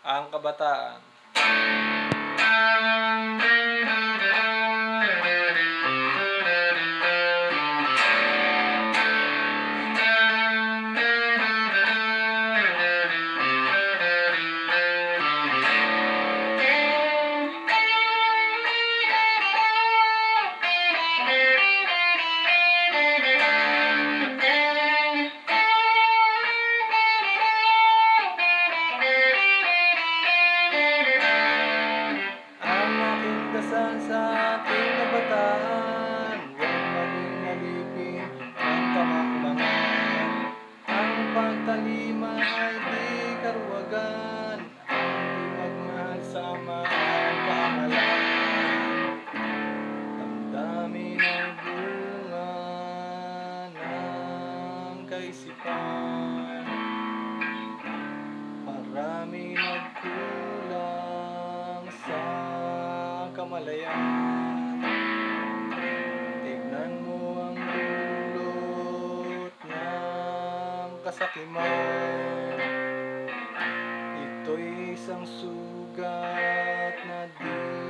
Ang kabataan. Ang aking dasal sa ating kabataan, huwag maging alipin ang kamaklangan. Ang pagtalima ay di karuwagan, ang di magmahal sama ang kamalan. Damdamin ang bunga ng kaisipan, marami nagkulang sa kamalayan. Tignan mo ang dulot ng kasakiman. Ito'y isang sugat na di